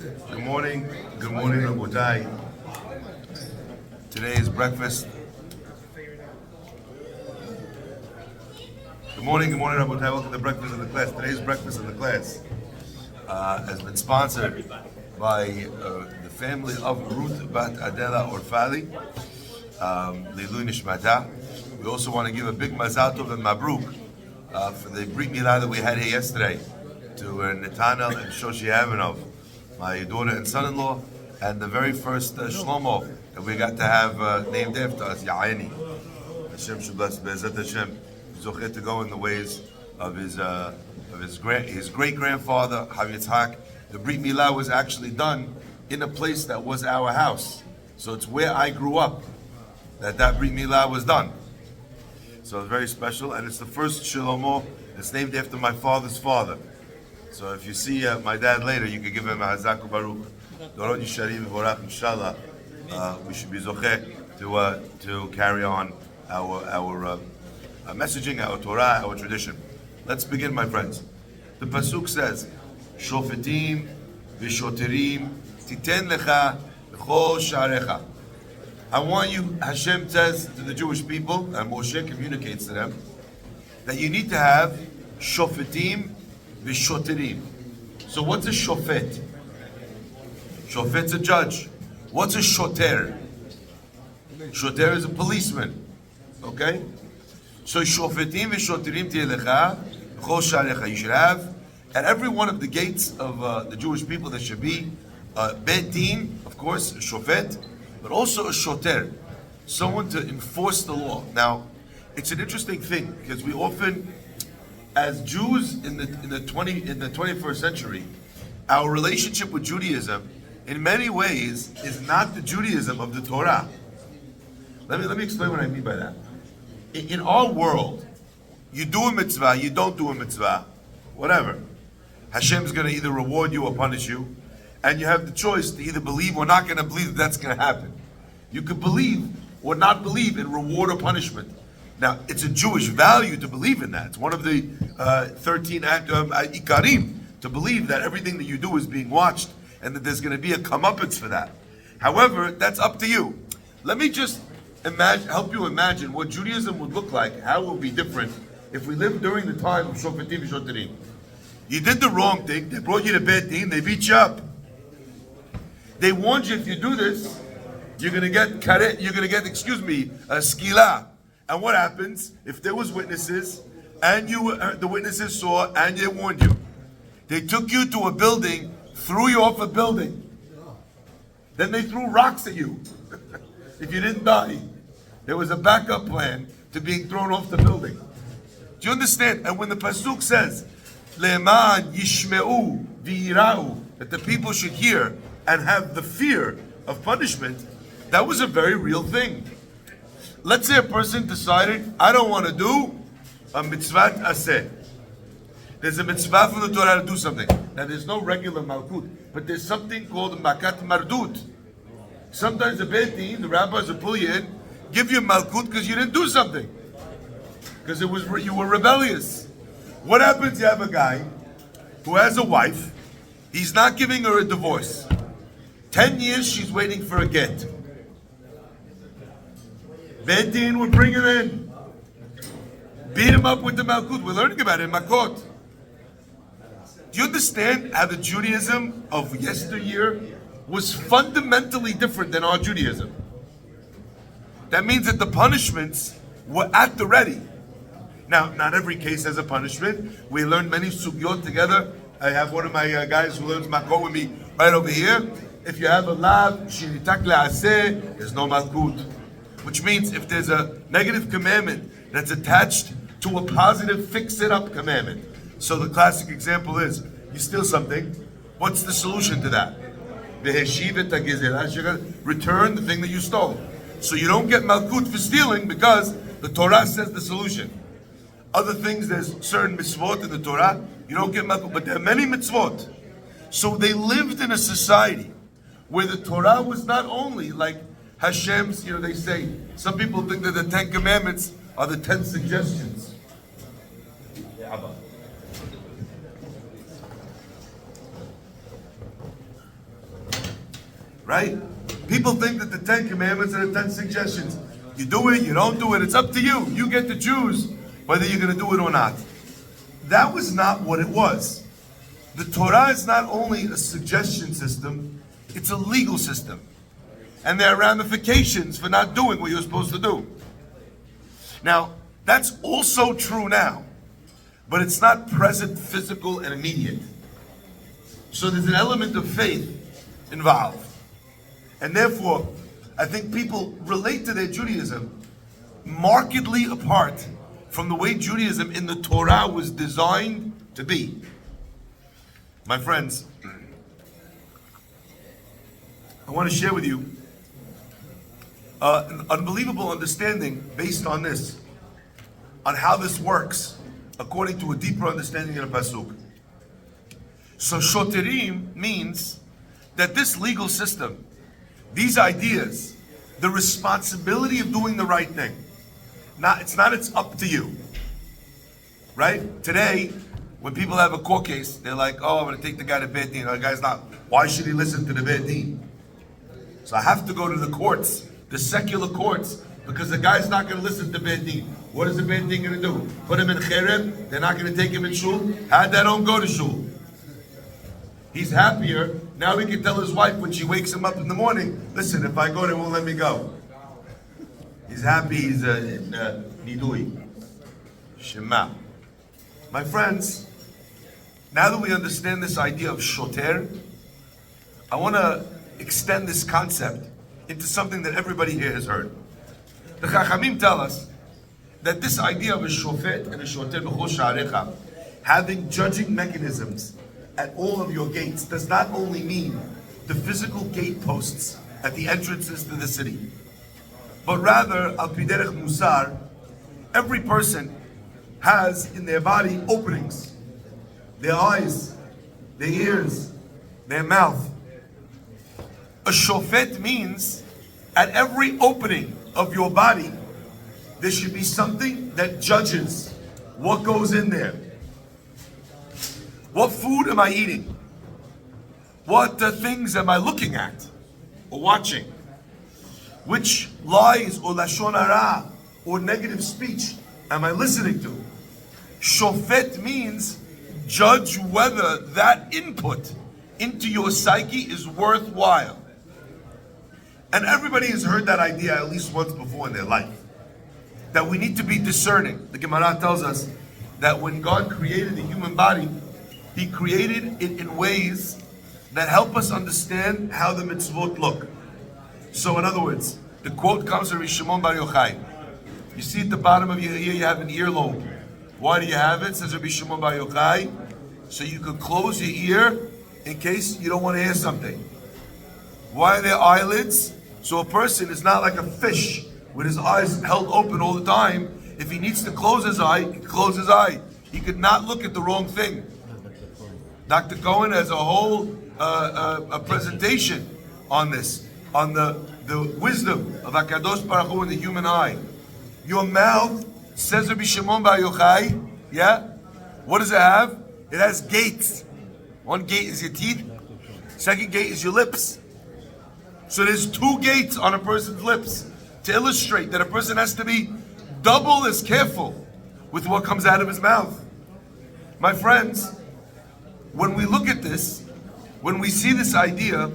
Good morning, Rabotai. Today is breakfast. Good morning, Rabotai. Welcome to breakfast in the class. Today's breakfast in the class has been sponsored by the family of Ruth Bat Adela Orfali, Leilui Nishmata. We also want to give a big mazal tov and mabruk for the brit milah that we had here yesterday to Netanel and Shoshi Avinov, my daughter and son-in-law, and the very first Shlomo that we got to have named after us, Ya'ani. Hashem should bless Be'ezat Hashem. Zochet to go in the ways of his great grandfather Hav Yitzhak. The brit milah was actually done in a place that was our house, so it's where I grew up that brit milah was done. So it's very special, and it's the first Shlomo. It's named after my father's father. So if you see my dad later, you can give him a Chazak Baruch. Dorot Yisharim Vorach, inshallah. We should be zocheh to carry on our messaging, our Torah, our tradition. Let's begin, my friends. The pasuk says, "Shofetim v'shoterim titen lecha b'chol sha'arecha." I want you, Hashem says to the Jewish people, and Moshe communicates to them, that you need to have shofetim v'shoterim. So what's a shofet? Shofet's a judge. What's a shoter? Shoter is a policeman. Okay? So shofetim v'shoterim ti'elecha b'chol sha'arecha. You should have at every one of the gates of the Jewish people there should be bet din, of course, a shofet, but also a shoter, someone to enforce the law. Now, it's an interesting thing because we often, as Jews in the 21st century, our relationship with Judaism, in many ways, is not the Judaism of the Torah. Let me explain what I mean by that. In our world, you do a mitzvah, you don't do a mitzvah, whatever. Hashem's going to either reward you or punish you, and you have the choice to either believe or not going to believe that that's going to happen. You could believe or not believe in reward or punishment. Now, it's a Jewish value to believe in that. It's one of the 13 ikarim, to believe that everything that you do is being watched and that there's going to be a comeuppance for that. However, that's up to you. Let me just help you imagine what Judaism would look like, how it would be different if we lived during the time of Shofetim v'Shoterim. You did the wrong thing, they brought you to bet din, they beat you up. They warned you if you do this, you're going to get karet, skila. And what happens if there was witnesses and the witnesses saw and they warned you? They took you to a building, threw you off a building. Then they threw rocks at you. If you didn't die, there was a backup plan to being thrown off the building. Do you understand? And when the pasuk says, "Le'man yishme'u v'yira'u," that the people should hear and have the fear of punishment, that was a very real thing. Let's say a person decided, I don't want to do a mitzvah aseh. There's a mitzvah from the Torah to do something. Now there's no regular malkut, but there's something called makat mardut. Sometimes the beit din, the rabbis will pull you in, give you malkut because you didn't do something. Because you were rebellious. What happens? You have a guy who has a wife, he's not giving her a divorce. 10 years she's waiting for a get. Beit din would bring him in, beat him up with the malkut. We're learning about it in Makot. Do you understand how the Judaism of yesteryear was fundamentally different than our Judaism? That means that the punishments were at the ready. Now, not every case has a punishment. We learned many sugyot together. I have one of my guys who learns Makot with me right over here. If you have a lav, shinitak le'aseh, there's no malkut. Which means if there's a negative commandment that's attached to a positive fix-it-up commandment. So the classic example is, you steal something, what's the solution to that? Return the thing that you stole. So you don't get malkut for stealing because the Torah says the solution. Other things, there's certain mitzvot in the Torah, you don't get malkut, but there are many mitzvot. So they lived in a society where the Torah was not only like Hashem's, they say, some people think that the 10 Commandments are the 10 suggestions. right? People think that the 10 commandments are the 10 suggestions. You do it, you don't do it, it's up to you. You get to choose whether you're going to do it or not. That was not what it was. The Torah is not only a suggestion system, it's a legal system. And there are ramifications for not doing what you're supposed to do. Now, that's also true now, but it's not present, physical, and immediate. So there's an element of faith involved. And therefore, I think people relate to their Judaism markedly apart from the way Judaism in the Torah was designed to be. My friends, I want to share with you an unbelievable understanding based on this, on how this works, according to a deeper understanding of the Pasuk. So shoterim means that this legal system, these ideas, the responsibility of doing the right thing, it's up to you. Right? Today, when people have a court case, they're like, oh, I'm going to take the guy to Beit Din. The guy's not. Why should he listen to the Beit Din? So I have to go to the courts, the secular courts, because the guy's not going to listen to Beit Din. What is the Beit Din going to do? Put him in cherem? They're not going to take him in shul? Had that don't go to shul. He's happier. Now he can tell his wife when she wakes him up in the morning, listen, if I go, they won't let me go. He's happy, he's in Nidui. Shema. My friends, now that we understand this idea of shoter, I want to extend this concept into something that everybody here has heard. The Chachamim tell us that this idea of a shofet and a shoter b'chol sha'arecha, having judging mechanisms at all of your gates, does not only mean the physical gate posts at the entrances to the city, but rather, al pi derech musar, every person has in their body openings, their eyes, their ears, their mouth. A shofet means at every opening of your body, there should be something that judges what goes in there. What food am I eating? What things am I looking at or watching? Which lies or lashon hara or negative speech am I listening to? Shofet means judge whether that input into your psyche is worthwhile. And everybody has heard that idea at least once before in their life, that we need to be discerning. The Gemara tells us that when God created the human body, He created it in ways that help us understand how the mitzvot look. So in other words, the quote comes from Shimon Bar Yochai. You see at the bottom of your ear, you have an earlobe. Why do you have it? Says Rabbi Shimon Bar Yochai, so you can close your ear in case you don't want to hear something. Why are there eyelids? So a person is not like a fish with his eyes held open all the time. If he needs to close his eye, he can close his eye. He could not look at the wrong thing. Dr. Cohen has a whole a presentation on this, on the wisdom of HaKadosh Baruch Hu in the human eye. Your mouth, says Rabbi Shimon Bar Yochai, yeah? What does it have? It has gates. One gate is your teeth. Second gate is your lips. So there's two gates on a person's lips to illustrate that a person has to be double as careful with what comes out of his mouth. My friends, when we look at this, when we see this idea,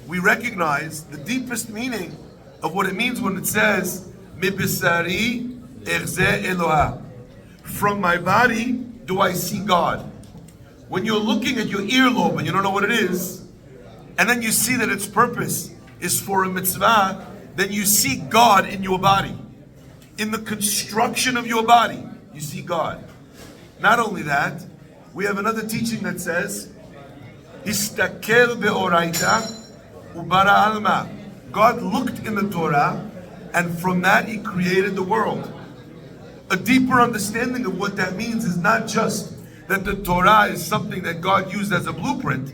we recognize the deepest meaning of what it means when it says, "Mibisari echzeh Eloha." From my body do I see God. When you're looking at your earlobe and you don't know what it is, and then you see that its purpose is for a mitzvah, then you see God in your body. In the construction of your body, you see God. Not only that, we have another teaching that says, Histakel be'oraita ubara alma. God looked in the Torah, and from that He created the world. A deeper understanding of what that means is not just that the Torah is something that God used as a blueprint,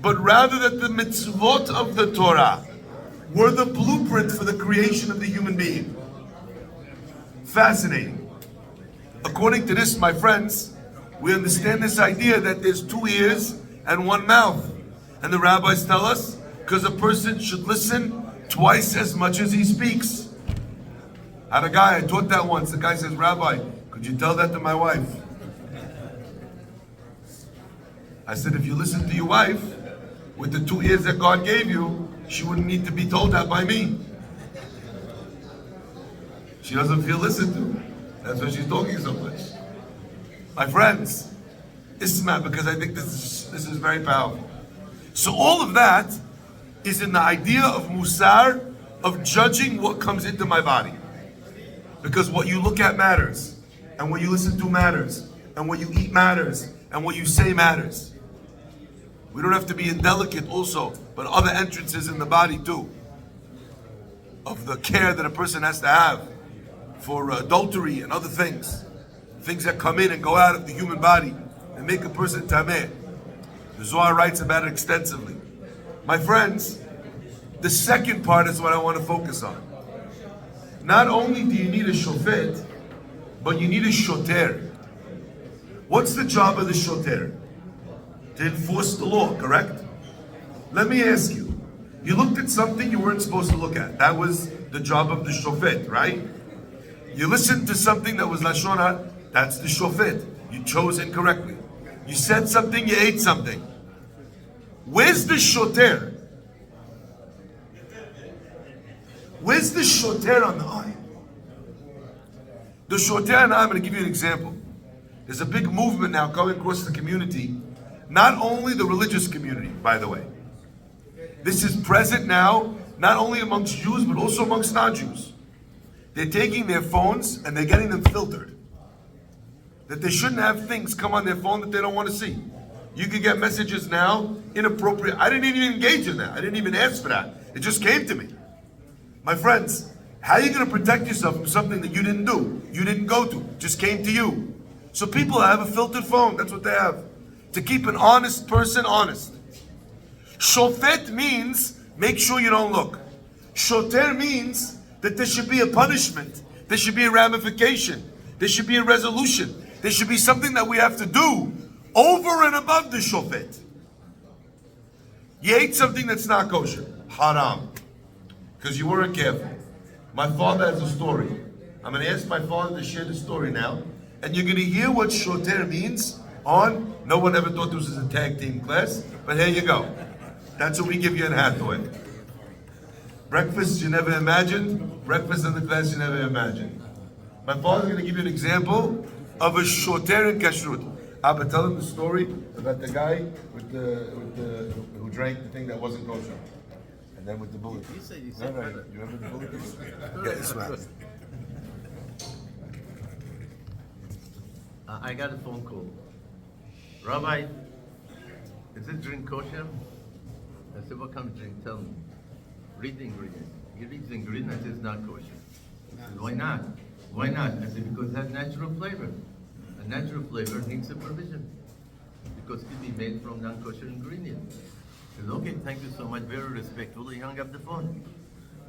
but rather that the mitzvot of the Torah were the blueprint for the creation of the human being. Fascinating. According to this, my friends, we understand this idea that there's two ears and one mouth. And the rabbis tell us Because a person should listen twice as much as he speaks. I had a guy, I taught that once. The guy says, Rabbi, could you tell that to my wife? I said, if you listen to your wife with the 2 ears that God gave you, she wouldn't need to be told that by me. She doesn't feel listened to. That's why she's talking so much. My friends, Isma, because I think this is very powerful. So all of that is in the idea of musar, of judging what comes into my body. Because what you look at matters, and what you listen to matters, and what you eat matters, and what you say matters. We don't have to be indelicate also, but other entrances in the body too, of the care that a person has to have for adultery and other things that come in and go out of the human body and make a person tameh. The Zohar writes about it extensively. My friends, the second part is what I want to focus on. Not only do you need a shofet, but you need a shoter. What's the job of the shoter? To enforce the law, correct? Let me ask you. You looked at something you weren't supposed to look at. That was the job of the shofet, right? You listened to something that was lashon hara. That's the shofet. You chose incorrectly. You said something, you ate something. Where's the shoter? Where's the shoter on the eye? The shoter, and I'm going to give you an example. There's a big movement now going across the community. Not only the religious community, by the way. This is present now, not only amongst Jews, but also amongst non-Jews. They're taking their phones and they're getting them filtered. That they shouldn't have things come on their phone that they don't want to see. You could get messages now, inappropriate. I didn't even engage in that. I didn't even ask for that. It just came to me. My friends, how are you going to protect yourself from something that you didn't do, you didn't go to, just came to you? So people have a filtered phone. That's what they have. To keep an honest person honest. Shofet means make sure you don't look. Shoter means that there should be a punishment. There should be a ramification. There should be a resolution. There should be something that we have to do over and above the shofet. You ate something that's not kosher. Haram. Because you weren't careful. My father has a story. I'm going to ask my father to share the story now. And you're going to hear what shoter means on. No one ever thought this was a tag team class. But here you go. That's what we give you in Hathaway. Breakfast you never imagined. Breakfast in the class you never imagined. My father's going to give you an example of a shoter in kashrut. Abba, tell him the story about the guy who drank the thing that wasn't kosher. And then with the bullet. You said you remember the bullet? Yeah, it's right. I got a phone call. Rabbi, is this drink kosher? I said, what kind of drink? Tell me. Read the ingredient. He reads the ingredient and says it's not kosher. He says, why not? Why not? I said, because it has natural flavor. A natural flavor needs supervision. Because it can be made from non-kosher ingredients. He says, okay, thank you so much, very respectful. He hung up the phone.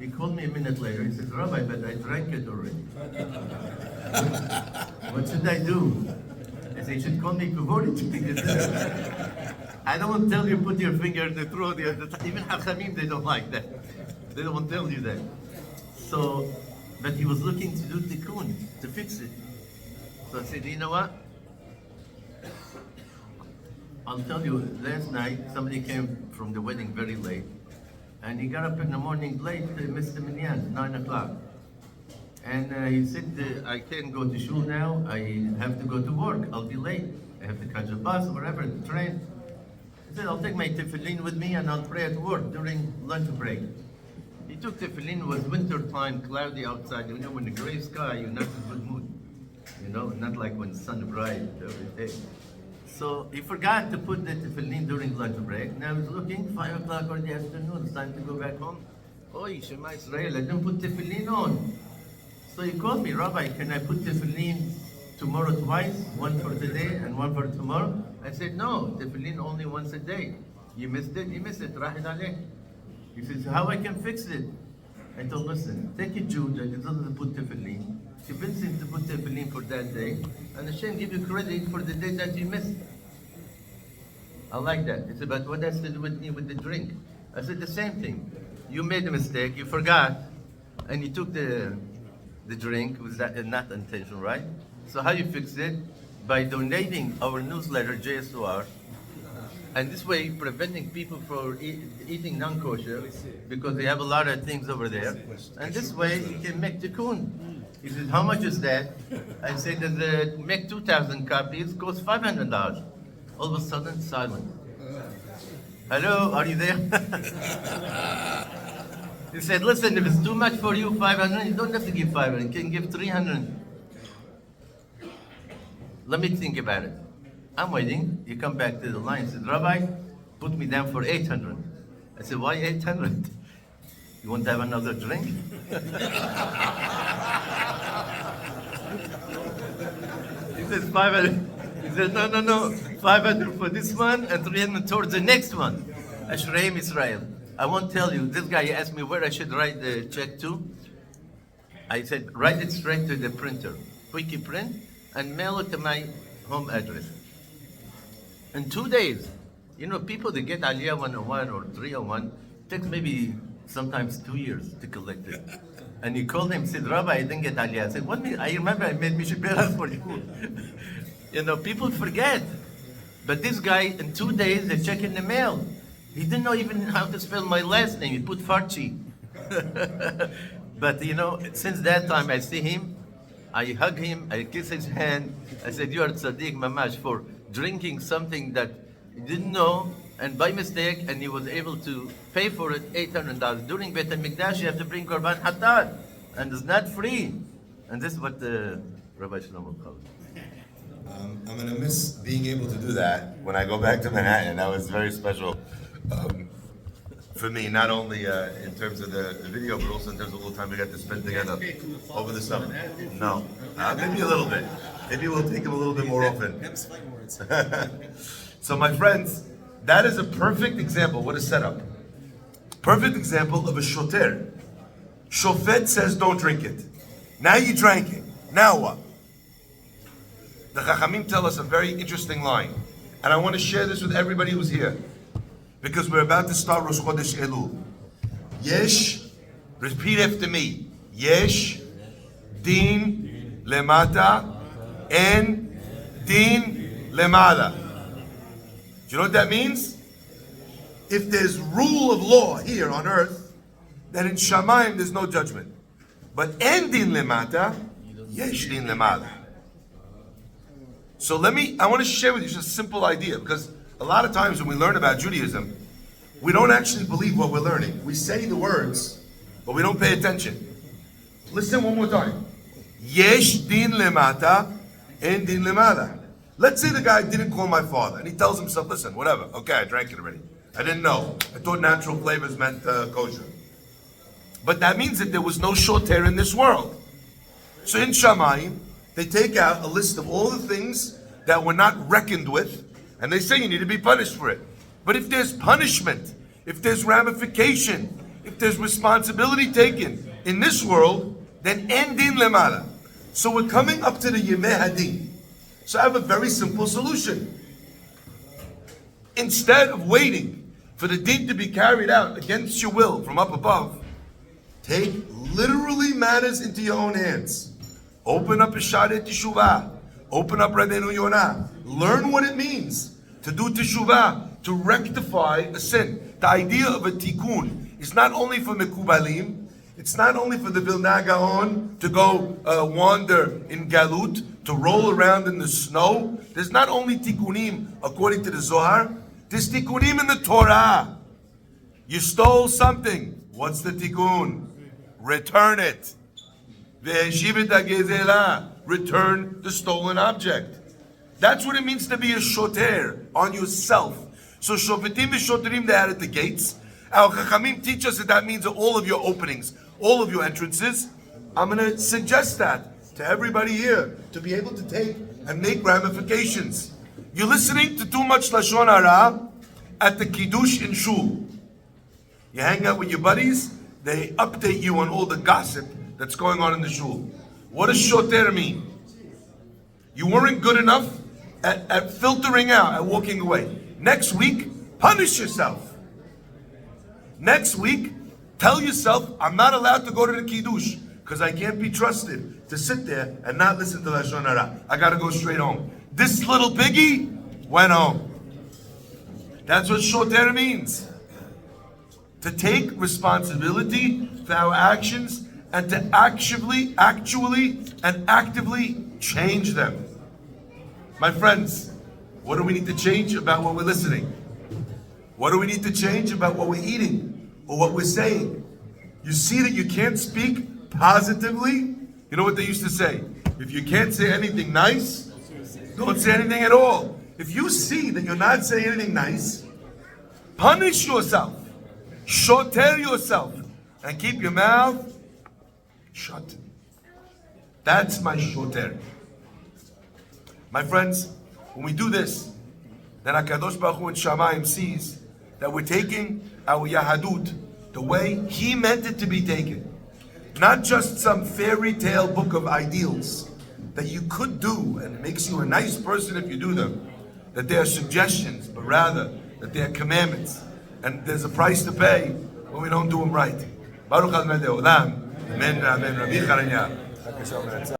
He called me a minute later. He says, Rabbi, but I drank it already. What should I do? I said, you should call me before you drink it. I don't tell you put your finger in the throat. Even Hachamim, they don't like that. They don't tell you that. So, but he was looking to do tikkun, to fix it. So I said, you know what? I'll tell you, last night somebody came from the wedding very late, and he got up in the morning late, Mr. Minyan, 9 o'clock. And he said, I can't go to shul now, I have to go to work, I'll be late. I have to catch a bus, whatever, the train. He said, I'll take my tefillin with me and I'll pray at work during lunch break. He took tefillin, it was winter time, cloudy outside. You know, when the gray sky, you're not in a good mood. You know, not like when the sun is bright every day. So he forgot to put the tefillin during lunch break. Now he's looking, 5 o'clock in the afternoon, it's time to go back home. Oh, Shema Israel, I didn't put tefillin on. So he called me, Rabbi, can I put tefillin tomorrow twice, one for today and one for tomorrow? I said, no, tefillin only once a day. You missed it, Rahid Aleh. He says, how I can fix it? I told him, listen, take a Jew that doesn't put tefillin, convince him to put tefillin for that day, and Hashem give you credit for the day that you missed. I like that. It's about what has to do with me with the drink. I said, the same thing. You made a mistake, you forgot, and you took the drink, was that not intentional, right? So how you fix it? By donating our newsletter, JSOR, and this way preventing people from eating non-kosher, because they have a lot of things over there. And this way you can make tikkun. He said, how much is that? I said, make 2,000 copies, costs $500. All of a sudden, silence. Hello, are you there? He said, listen, if it's too much for you, 500, you don't have to give 500, you can give 300. Let me think about it. I'm waiting. You come back to the line and said, Rabbi, put me down for 800. I said, why 800? You want to have another drink? He says 500. He said, no. 500 for this one and 300 towards the next one. Ashreim Israel. I won't tell you. This guy asked me where I should write the check to. I said, write it straight to the printer. Quickie print and mail it to my home address. In 2 days, people that get Aliyah 101 or 301, it takes maybe sometimes 2 years to collect it. And he called him, said, Rabbi, I didn't get Aliyah. I said, what mean? I remember I made Mishibera for you. People forget. But this guy, in 2 days, they check in the mail. He didn't know even how to spell my last name. He put Farhi. But, since that time I see him, I hug him, I kiss his hand. I said, you are tzaddik mamash for drinking something that he didn't know, and by mistake, and he was able to pay for it, $800. During Beit HaMikdash, you have to bring Korban Hatat, and it's not free. And this is what Rabbi Shlomo called it. I'm going to miss being able to do that when I go back to Manhattan. That was very special for me, not only in terms of the video, but also in terms of all the time we got to spend together over the summer. No, maybe a little bit. Maybe we'll take him a little bit more often. So my friends, that is a perfect example. What a setup. Perfect example of a shoter. Shofet says don't drink it. Now you drank it. Now what? The Chachamim tell us a very interesting line. And I want to share this with everybody who's here. Because we're about to start Rosh Chodesh Elul. Yesh, repeat after me. Yesh, din, lemata, en, din, lemala. Do you know what that means? If there's rule of law here on earth, then in Shamayim there's no judgment. But en din lemata, yesh din lemala. So I want to share with you just a simple idea, because a lot of times when we learn about Judaism, we don't actually believe what we're learning. We say the words, but we don't pay attention. Listen one more time. Yesh din lemata, en din lemala. Let's say the guy didn't call my father, and he tells himself, listen, whatever, okay, I drank it already. I didn't know. I thought natural flavors meant kosher. But that means that there was no shoter in this world. So in Shamayim, they take out a list of all the things that were not reckoned with, and they say you need to be punished for it. But if there's punishment, if there's ramification, if there's responsibility taken in this world, then en din lemala. So we're coming up to the Yemei Hadin. So I have a very simple solution. Instead of waiting for the din to be carried out against your will from up above, take literally matters into your own hands. Open up a Sha'arei Teshuvah. Open up Rabbeinu Yonah. Learn what it means to do Teshuvah, to rectify a sin. The idea of a tikkun is not only for Mekubalim, it's not only for the Vilna Gaon to go wander in Galut, to roll around in the snow. There's not only tikkunim according to the Zohar, there's tikkunim in the Torah. You stole something. What's the tikkun? Return it. Return the stolen object. That's what it means to be a shoter on yourself. So shofetim v'shoterim, they had at the gates. Our Chachamim teach us that means all of your openings, all of your entrances. I'm going to suggest that to everybody here to be able to take and make ramifications. You're listening to too much Lashon Hara at the Kiddush in Shul. You hang out with your buddies, they update you on all the gossip that's going on in the Shul. What does shoter mean? You weren't good enough at filtering out, at walking away. Next week, punish yourself. Next week, tell yourself, I'm not allowed to go to the Kiddush because I can't be trusted to sit there and not listen to Lashon Hara. I got to go straight home. This little piggy went home. That's what shoter means. To take responsibility for our actions and to actually and actively change them. My friends, what do we need to change about what we're listening? What do we need to change about what we're eating or what we're saying? You see that you can't speak positively? You know what they used to say? If you can't say anything nice, don't say anything at all. If you see that you're not saying anything nice, punish yourself, shoter yourself, and keep your mouth shut. That's my shoter. My friends, when we do this, then HaKadosh Baruch Hu in Shamayim sees that we're taking our Yahadut the way He meant it to be taken. Not just some fairy tale book of ideals that you could do and it makes you a nice person if you do them, that they are suggestions, but rather that they are commandments. And there's a price to pay when we don't do them right. Baruch Adonai Le'olam. Amen. Amen. Rabbi Farhi.